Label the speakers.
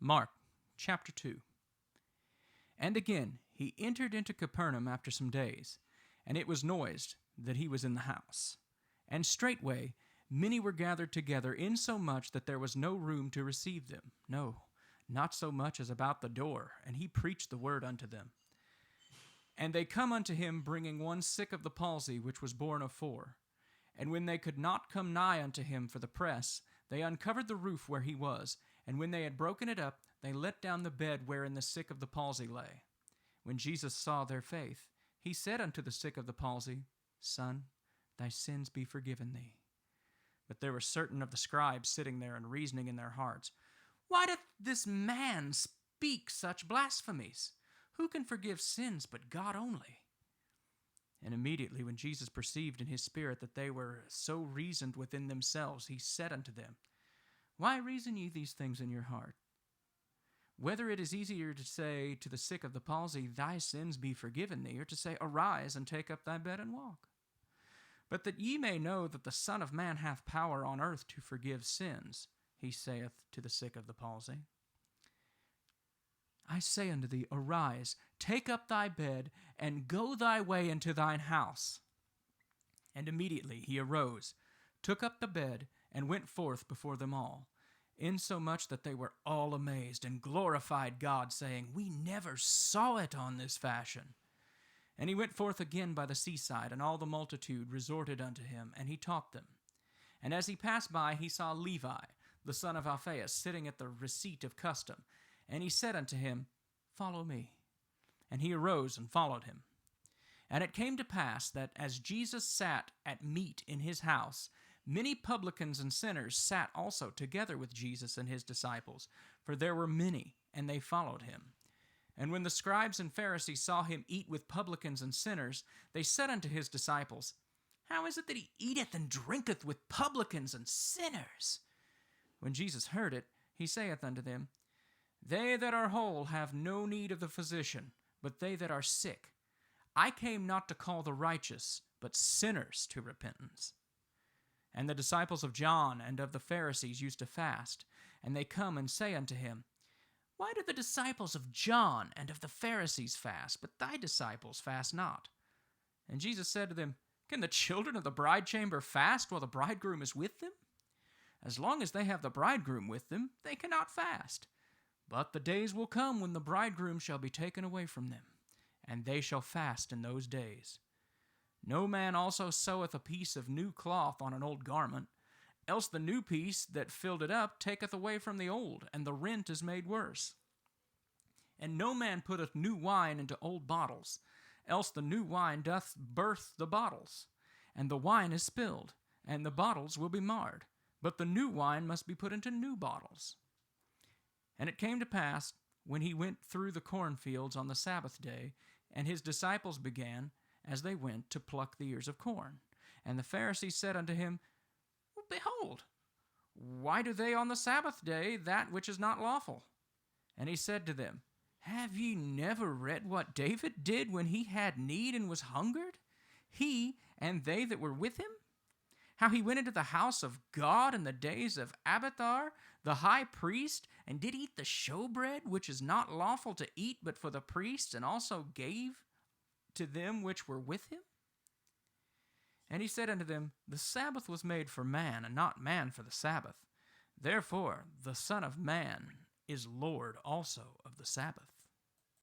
Speaker 1: Mark chapter 2. And again he entered into Capernaum after some days, and it was noised that he was in the house. And straightway many were gathered together, insomuch that there was no room to receive them, no, not so much as about the door, and he preached the word unto them. And they come unto him, bringing one sick of the palsy, which was borne of 4. And when they could not come nigh unto him for the press, they uncovered the roof where he was, and when they had broken it up, they let down the bed wherein the sick of the palsy lay. When Jesus saw their faith, he said unto the sick of the palsy, Son, thy sins be forgiven thee. But there were certain of the scribes sitting there and reasoning in their hearts, Why doth this man speak such blasphemies? Who can forgive sins but God only? And immediately when Jesus perceived in his spirit that they were so reasoned within themselves, he said unto them, Why reason ye these things in your heart? Whether it is easier to say to the sick of the palsy, Thy sins be forgiven thee, or to say, Arise and take up thy bed and walk. But that ye may know that the Son of Man hath power on earth to forgive sins, he saith to the sick of the palsy, I say unto thee, Arise, take up thy bed, and go thy way into thine house. And immediately he arose, took up the bed, and went forth before them all, insomuch that they were all amazed, and glorified God, saying, We never saw it on this fashion. And he went forth again by the seaside, and all the multitude resorted unto him, and he taught them. And as he passed by, he saw Levi, the son of Alphaeus, sitting at the receipt of custom. And he said unto him, Follow me. And he arose and followed him. And it came to pass that as Jesus sat at meat in his house, many publicans and sinners sat also together with Jesus and his disciples, for there were many, and they followed him. And when the scribes and Pharisees saw him eat with publicans and sinners, they said unto his disciples, How is it that he eateth and drinketh with publicans and sinners? When Jesus heard it, he saith unto them, They that are whole have no need of the physician, but they that are sick. I came not to call the righteous, but sinners to repentance. And the disciples of John and of the Pharisees used to fast, and they come and say unto him, Why do the disciples of John and of the Pharisees fast, but thy disciples fast not? And Jesus said to them, Can the children of the bride chamber fast while the bridegroom is with them? As long as they have the bridegroom with them, they cannot fast. But the days will come when the bridegroom shall be taken away from them, and they shall fast in those days. No man also seweth a piece of new cloth on an old garment, else the new piece that filled it up taketh away from the old, and the rent is made worse. And no man putteth new wine into old bottles, else the new wine doth burst the bottles, and the wine is spilled, and the bottles will be marred. But the new wine must be put into new bottles. And it came to pass, when he went through the cornfields on the Sabbath day, and his disciples began, as they went, to pluck the ears of corn. And the Pharisees said unto him, Behold, why do they on the Sabbath day that which is not lawful? And he said to them, Have ye never read what David did when he had need and was hungered, he and they that were with him? How he went into the house of God in the days of Abiathar, the high priest, and did eat the showbread, which is not lawful to eat but for the priests, and also gave to them which were with him? And he said unto them, The Sabbath was made for man, and not man for the Sabbath. Therefore the Son of Man is Lord also of the Sabbath.